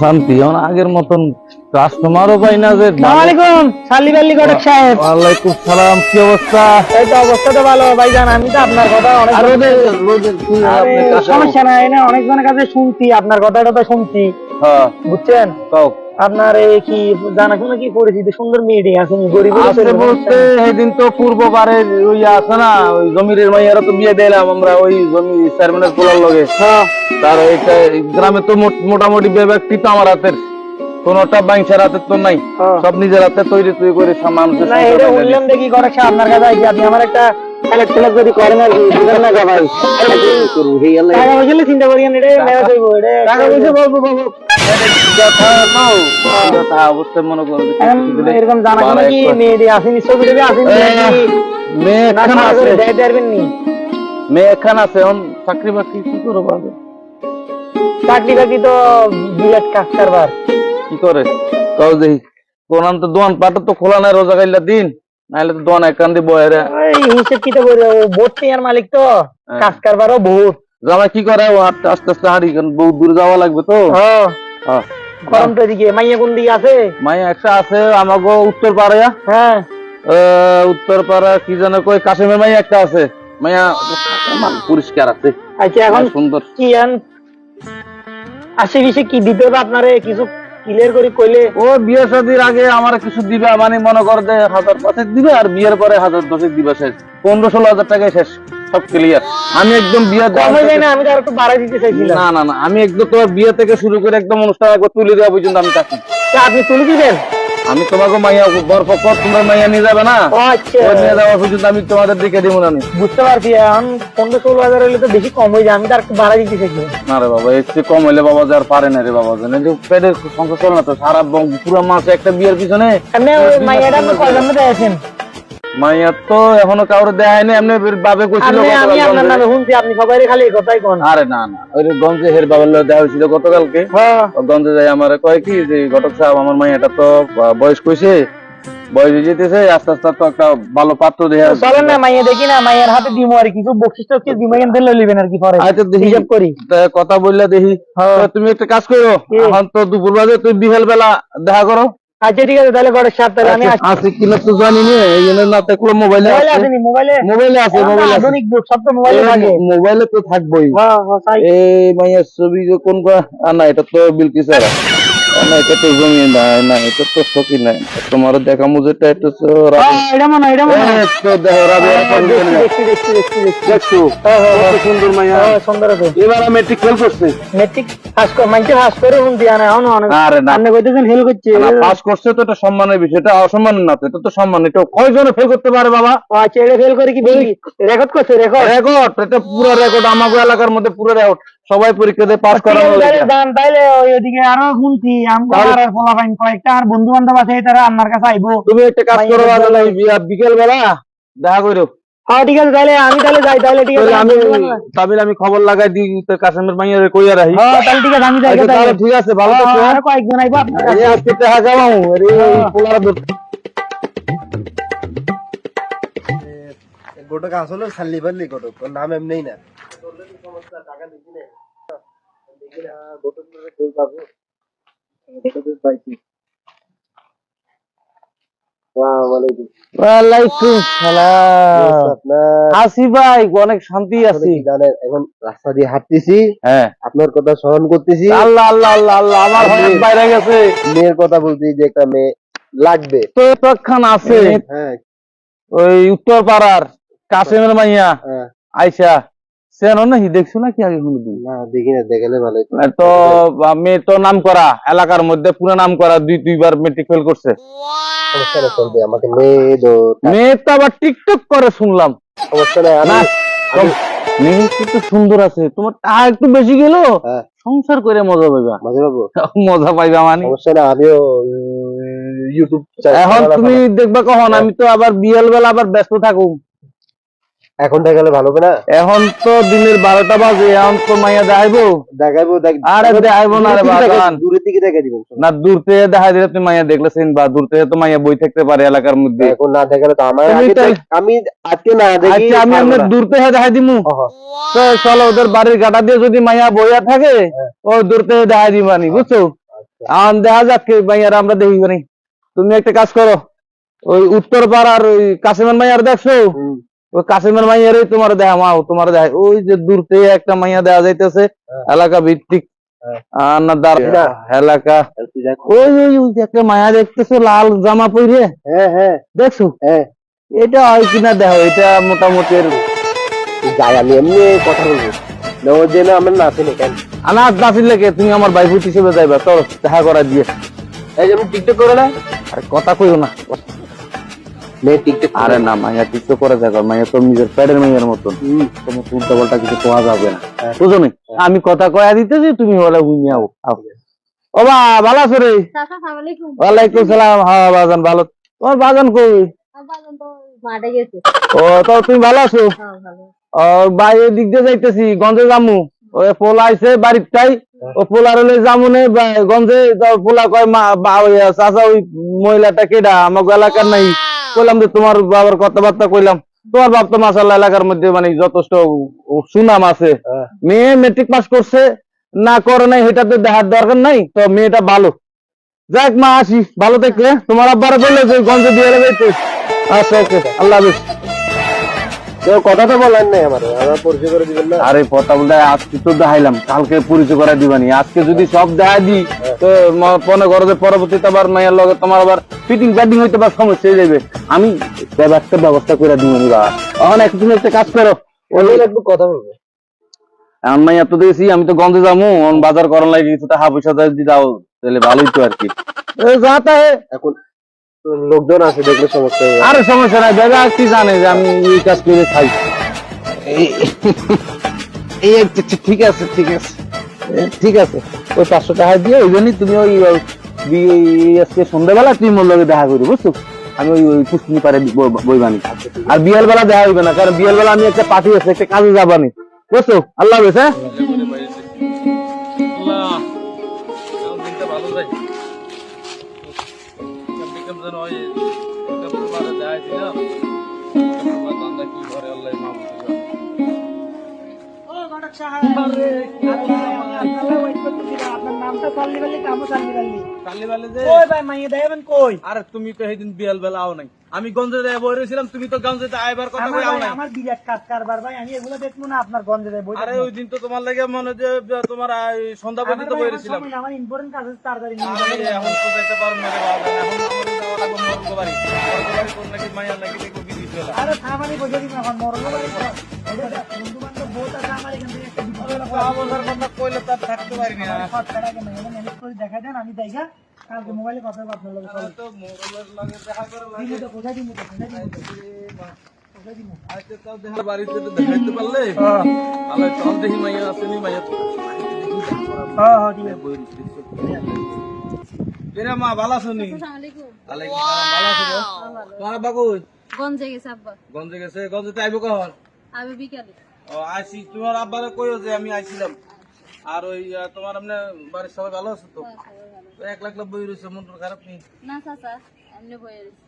শান্তি এখন আগের মতন কাস্টমারও পাই না যে। আসসালামু আলাইকুম সাল্লি বাল্লি ঘটক সাহেব। ওয়ালাইকুম সালাম, কি অবস্থা? এই তো অবস্থা তো ভালো ভাইজান। আমি তো আপনার কথা অনেক সমস্যা নাই না, অনেকজনের কাছে শুনছি, আপনার কথাটা তো শুনছি। হ্যাঁ বুঝছেন, কও। আপনার এই কি জানাশোনা কি পরিচিত সুন্দর মেয়েটি আছে গরিব আসলে বলতে সেদিন তো পূর্ববারে ওই আছে না, ওই জমির মাইয়ারা তো বিয়ে দিলাম আমরা ওই জমি চেয়ারম্যানের পোলার লগে। তার ওইটা গ্রামে তো মোটামুটি ব্যক্তি তো আমার হাতের কোনটা বাইংসার হাতের তো নাই, সব নিজের হাতে তৈরি করে মানুষের। না এটা বললাম দেখি ঘটক সাহেব আপনার কাছে আইছি, আপনি আমার একটা কালেক্ট যদি করেন আর কি বুঝেন না ভাই। টাকা পয়সা চিন্তা করিয়েন, এটা মেলা হইব, এটা টাকা পয়সা বলবো অবশ্যই মনে করবে এরকম জানাশোনা কি মেয়েটি আসেনি, ছবিটা আসেনি, মেয়ে এখানে আছে, মেয়ে এখানে আছে। এখন চাকরি বাকরি কি করবো? চাকরি বাকরি তো বিরাট কাজ কারবার। কি করে তাও দেখি কোন তো দোয়ান পাটা তো খোলা নাই রোজা গাইলা দিন, নাহলে তো দোয়ান এক কান্দি বয়েরা এই হিসেব কি তো করে ভোট নেওয়ার মালিক তো কাজ কারবারও ভোট। জামাই কি করে ও আস্তে আস্তে হাঁড়ি, কারণ বহু দূর যাওয়া লাগবে তো। গরম তো এদিকে। মাইয়া কোন দিকে আছে? মাইয়া একটা আছে আমাগো উত্তর পাড়া। হ্যাঁ উত্তর পাড়া কি জানো কই কাশিমের মাইয়া একটা আছে। মাইয়া পরিষ্কার আছে। আচ্ছা এখন সুন্দর কি আশি বিশে কি দিতে হবে আপনারে কিছু ক্লিয়ার করে কইলে। ও বিয়ে শাদীর আগে আমার কিছু দিবে, মানে মনে কর যে 1000-5 দিবে, আর বিয়ের পরে 1000-10 দিবে, শেষ 15-16 হাজার টাকায় শেষ, সব ক্লিয়ার। আমি একদম বিয়ে কমে যায় না, আমি তো আর একটু বাড়াই দিতে চাইছিলাম। না না না, আমি একদম তোমার বিয়ে থেকে শুরু করে একদম অনুষ্ঠান একবার তুলে দেওয়া পর্যন্ত আমি থাকি। আপনি তুলে দিবেন? আমি তোমাকে মাইয়া বরপক্ষ তোমরা মাইয়া নিয়ে যাবে না, নিয়ে যাওয়া পর্যন্ত আমি তোমাদের দিকে দিব না। বুঝতে পারছি, এখন 15-16 হাজার হলে তো বেশি কম হয়ে যায়, আমি তো আর একটু বাড়াই দিতে চাইছিলাম। না রে বাবা, এর চেয়ে কম হইলে বাবা যার পারে না রে বাবা, জানেন পেটের সংসার চলে না তো, সারা পুরো মাসে একটা বিয়ের পিছনে। মাইয়াটা আপনি কয়জন মধ্যে আছেন? মাইয়া তো এখনো কাউরে দেখায়নি, এমনি বাবে কইছিল। আমি আপনার নামে শুনছি, আপনি সবাই খালি এই কথাই কোন। আরে না না, ওই গঞ্জে হের বাবার লগে দেখা হয়েছিল গতকালকে। গঞ্জে যাই আমার কয় কি যে ঘটক সাহেব আমার মাইয়াটা তো বয়স কইছে, বয়স যেতেছে, আস্তে আস্তে তো একটা ভালো পাত্র দেখা চলেন না মাইয়া দেখি না, মাইয়ার হাতে দিমু আর কিছু বকশিস টকশিস দিমু, এখান থেকে লইবেন আর কি পরে। আচ্ছা দেখি হিসাব করি, কথা বললে দেখি। তুমি একটা কাজ করো, এখন তো দুপুর বাজে, তুমি বিকেল বেলা দেখা করো। আচ্ছা ঠিক আছে, তাহলে ঘরের সাথে আমি আসি কিনা তো জানি না, এই জন্য না থাকলে মোবাইলে আছে। মোবাইলে আছে, মোবাইলে আধুনিক যুগ, সব তো মোবাইলে থাকে। মোবাইলে তো থাকবোই। এই মাইয়ার ছবি যে কোন না, এটা তো বিলকিস না, এটা তো জমি না, না এটা তো সকি নাই। তোমার দেখা মুজেটা এটা তো এটা মনে এটা মনে তো দেখো রাবিয়া দেখছো কত সুন্দর মাইয়া, সুন্দর আছে। এবার মেট্রিক ফেল করছে। মেট্রিক পাস করে মাইতে পাস করে উন দিয়া না এখন অনেক। আরে না, আপনি কইতেছেন ফেল করছে। পাস করছে তো এটা সম্মানের বিষয়, এটা অসম্মান না তো, এটা তো সম্মান। এটা কয়জনে ফেল করতে পারে বাবা? আচ্ছা এটা ফেল করে কি রেকর্ড করছে? রেকর্ড এটা পুরো রেকর্ড, আমাগো এলাকার মধ্যে পুরো রেকর্ড, সবাই পরীক্ষা দিয়ে পাস করানো লাগে। তাইলে ওইদিকে আরো শুনছি আমগো ফলাফাইন কয়েকটা আর বন্ধু বান্ধব আছে, তারা আপনার কাছে আইবো। তুমি একটা কাজ করো, বিকেল বেলা দেখা করো। হ্যাঁ ঠিক আছে, তাহলে আমি তাহলে যাই। তাহলে ঠিক আছে, আমি খবর লাগাই দিই কাশিমের মাইয়ারে কইয়া রাখি। হ্যাঁ তাহলে ঠিক আছে, আমি যাই। তাহলে ঠিক আছে, ভালো আছো? আর কয়েকজন আইবো আপনার কাছে। আজকে দেখা যাবো আরে পোলার গোটক আসলে সাল্লি বাল্লি গোটক, ওর নাম এমনিই না। টাকা দিবি না, দেখি না গোটক কেউ পাবো। ওয়ালাইকুম সালাম। আসি ভাই, অনেক শান্তি আছি। জানেন এখন রাস্তা দিয়ে হাঁটতেছি, হ্যাঁ আপনার কথা স্মরণ করতেছি। আল্লাহ আল্লাহ আল্লাহ আল্লাহ, আমার বাইরে গেছে। মেয়ের কথা বলছি যে একটা মেয়ে লাগবে তো তখন আছে। হ্যাঁ ওই উত্তর পাড়ার কাশিমের মাইয়া আইসা সেন নাকি দেখছো নাকি আগে কোনদিন? না দেখি না, দেখালে ভালো। তো মেয়ে তো নাম করা, এলাকার মধ্যে পুরো নাম করা, দুইবার মেট্রিক ফেল করছে। সমস্যা না, চলবে। আমাকে মেয়ে তো আবার টিকটক করে শুনলাম। সমস্যা নাই, মেয়ে তো সুন্দর আছে, তোমার টাকা একটু বেশি গেল, সংসার করে মজা পাইবা। মজা পাবো, মজা পাইবা মানে সমস্যা না। আমিও ইউটিউব এখন তুমি দেখবা কখন? আমি তো আবার বিয়েল বেলা আবার ব্যস্ত থাকুম। এখন দেখালে ভালো হবে না? এখন তো দিনের 12টা বাজে, এখন তো মাইয়া দেখাইবো। আরে দেখাইবো না রে বাবা, দূরের দিকে দেখা দিব না, দূর থেকে দেখা দিলে তুমি মাইয়া দেখলেছেন, বা দূর থেকে তো মাইয়া বই থাকতে পারে এলাকার মধ্যে। এখন না দেখালে তো আমার আমি আজকে না দেখি। আচ্ছা আমি আপনার দূর থেকে দেখাই দিমু। চলো ওদের বাড়ির গাটা দিয়ে যদি মাইয়া বইয়া থাকে, ও দূর থেকে দেখাই দিবানি, বুঝছো? দেখা যাক কে মাইয়ারা আমরা দেখি নাই। তুমি একটা কাজ করো, ওই উত্তর পাড়ার ওই কাসিমের মাইয়ার দেখছো? ওই কাসিমের মাইয়ারই তোমার দেখা মাও, তোমার দেখা ওই যে দূর থেকে একটা মাইয়া দেওয়া যাইতেছে এলাকা ভিত্তিক না এলাকা, ওই ওই ওই যে একটা মায়া দেখতেছো লাল জামা পরে, হ্যাঁ হ্যাঁ দেখছো? হ্যাঁ এটা হয় কিনা দেখো, এটা মোটামুটি যাই আমি এমনি কথা বলবো না, ওর জন্য আমার না শুনে কেন আনাজ নাসির লেগে তুমি আমার বাইফুট হিসেবে যাইবা, চলো দেখা করা দিয়ে। এই যে আমি টিকটক করে না, আরে কথা কইও না, মেয়ে টিকটক আরে না মাইয়া টিকটক করে দেখো, মাইয়া তো নিজের প্যাডের মাইয়ার মতন, তোমার উল্টা পাল্টা কিছু কোয়া যাবে না, বুঝো নি? আমি কথা কয়া দিতেছি, তুমি বলে বুঝিয়ে আও। ও বা ভালো আছো রে? ওয়ালাইকুম সালাম। হ্যাঁ বাজান ভালো, তোমার বাজান কই? ও তো তুমি ভালো আছো? ও বাইরের দিক দিয়ে যাইতেছি, গঞ্জে জামু, ওই পোলা আইছে বাড়িটাই, ও পোলার হলে জামুনে গঞ্জে, পোলা কয় চাচা ওই মহিলাটা কেডা আমাকে এলাকার নাই, কইলাম যে তোমার বাবার কথাবার্তা কইলাম, তোমার বাপ তো মাশাআল্লাহ এলাকার মধ্যে মানে যথেষ্ট সুনাম আছে, মেয়ে মেট্রিক পাস করছে না করে নাই সেটা তো দেখার দরকার নাই, তো মেয়েটা ভালো। যাক মা আসি, ভালো থাকলে, তোমার আব্বারা বললে যে গঞ্জে দিয়ে যাইতে। আচ্ছা ওকে, আল্লাহ হাফেজ। কেউ কথা তো বলেন নাই আমার পরিচয় করে দিবেন না? আরে কথা বলতে আজকে তো দেখাইলাম, কালকে পরিচয় করা দিবানি, আজকে যদি সব দেখা দিই তো মনে করো যে পরবর্তীতে আবার মায়ের লগে তোমার আবার ফিটিং ব্যাটিং হইতে পারে, সমস্যা হয়ে যাবে। আমি একটা ব্যবস্থা করে দিবানি বাবা, এখন তুমি একটা কাজ করো, ওই লাগবে কথা বলবো। এখন মাইয়া তো দেখছি, আমি তো গন্ধে যাবো, বাজার করার লাগে কিছু টাকা পয়সা যদি দাও তাহলে ভালোই তো আর কি। যাতে এখন লোকজন আছে দেখলে সমস্যা হবে। আরে সমস্যা নাই, বেগা কি জানে যে আমি এই কাজ করে খাই। এই ঠিক আছে ঠিক আছে ঠিক আছে, ওই 500 টাকা দিয়ে ওই জন্যই তুমি ওই আজকে সন্ধ্যাবেলা তুমি মোর লগে দেখা করি, বুঝছো? আমি ওই ওই পুষ্টিনি পারে বই বানি, আর বিয়াল বেলা দেখা হইবে না, কারণ বিয়াল বেলা আমি একটা পার্টি আছে, একটা কাজে যাবানি, বুঝছো? আল্লাহ হাফেজ। হ্যাঁ আরে তুমি তো সেদিন বিয়াল বেলা আও নাই, আমি গঞ্জে যায় বই রয়েছিলাম, তুমি তো গঞ্জে আইবার কথা কই আও নাই। আমার বিরাট কাজ কারবার ভাই, আমি এগুলো দেখবো না আপনার গঞ্জে যায় বই। আরে ওই দিন তো তোমার লাগে মনে যে তোমার সন্ধ্যা পর্যন্ত বই রয়েছিলাম। আমার ইম্পর্টেন্ট কাজ আছে, তাড়াতাড়ি এখন তো যাইতে পারবো না রে বাবা, এখন আমার যাওয়া লাগবে মরগো বাড়ি, মরগো বাড়ি কোন নাকি মাইয়া লাগে দেখো বিধি চলে। আরে থামানি বসে দিন এখন মরলো বাড়ি, বন্ধু বান্ধব বহুত আছে আমার এখান থেকে, একটা বিপদ হলে আবহাওয়ার কথা কইলে তার থাকতে পারি না। ম্যানেজ করে দেখা দেন, আমি দেখা কালকে মোবাইলে কথা বলবো আপনার লগে। তো মোরলের লাগে দেখা করে লাগে। দিনে তো কোথায় দিন কোথায় দিন আজকে তাও দেখা বাড়িতে তো দেখাইতে পারলে তাহলে চল দেখি মাইয়া আসেনি, মাইয়া হ্যাঁ হ্যাঁ ঠিক আছে। বই এরা মা ভালো আছো নি? আসসালামু আলাইকুম। ওয়ালাইকুম সালাম, ভালো আছো গো? তোমার আব্বা কই? গঞ্জে গেছে আব্বা। গঞ্জে গেছে, গঞ্জে তো আইবো কখন? আমি বিকালে। ও আইছি, তোমার আব্বারে কইও যে আমি আইছিলাম। আর ওই তোমার এমনি বাড়ির সবাই ভালো আছে তো? তো 1 লাখ বই রয়েছে, মন খারাপ নেই? না চাচা, এমনি বয়ে রয়েছে।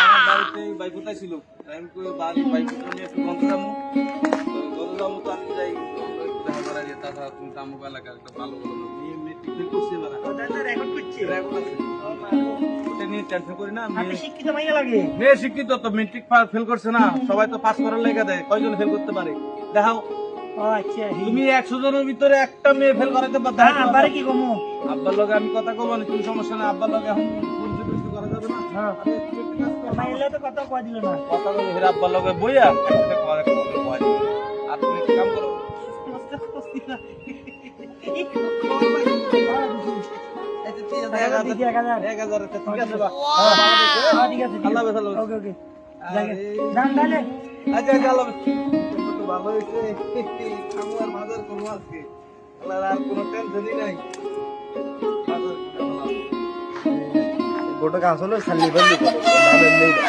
আমার বাড়িতে বাইক কোথায় ছিল, আমি কই বাড়ি বাইক নিয়ে একটু গন্ধ যাবো, গন্ধ যাবো তো আমি যাই দেখা করা যায়। তাছাড়া তুমি তামুক এলাকার একটা ভালো ভালো মেয়ে মেট্রিক ফেল করছে, এবার রেকর্ড করছি, রেকর্ড আছে, ওটা নিয়ে টেনশন করি না। আপনি শিক্ষিত মাইয়া লাগে। মেয়ে শিক্ষিত তো, মেট্রিক ফেল করছে না, সবাই তো পাস করার লেগে দেয়, কয়জন ফেল করতে পারে দেখাও। ও আচ্ছা, তুমি 100 জনের ভিতরে একটা মেয়ে ফেল করাতে পারবে। আব্বারে কি কমু? আব্বার লগে আমি কথা কব না, তুমি সমস্যা না, আব্বার লগে এখন পরিচয় করা যাবে না। হ্যাঁ মাইলে তো কথা কয় দিল না। কথা বলে হের আব্বার লগে বইয়া একটা করে কয়। আর তুমি কি কাম করো? আচ্ছা ঠিক আছে, 1000 ঠিক আছে বা হ্যাঁ ঠিক আছে, আল্লাহ হাফেজ, আল্লাহ হাফেজ। ওকে ওকে যান তাহলে। আচ্ছা আচ্ছা, আল্লাহ হাফেজ। তো ভালো হয়েছে, আমি আর বাজার করবো আজকে, আল্লাহ আর কোনো টেনশনই নাই। বাজার করে ভালো। গোটা কাজ হলো সাল্লি বাল্লি নাম এমনি না।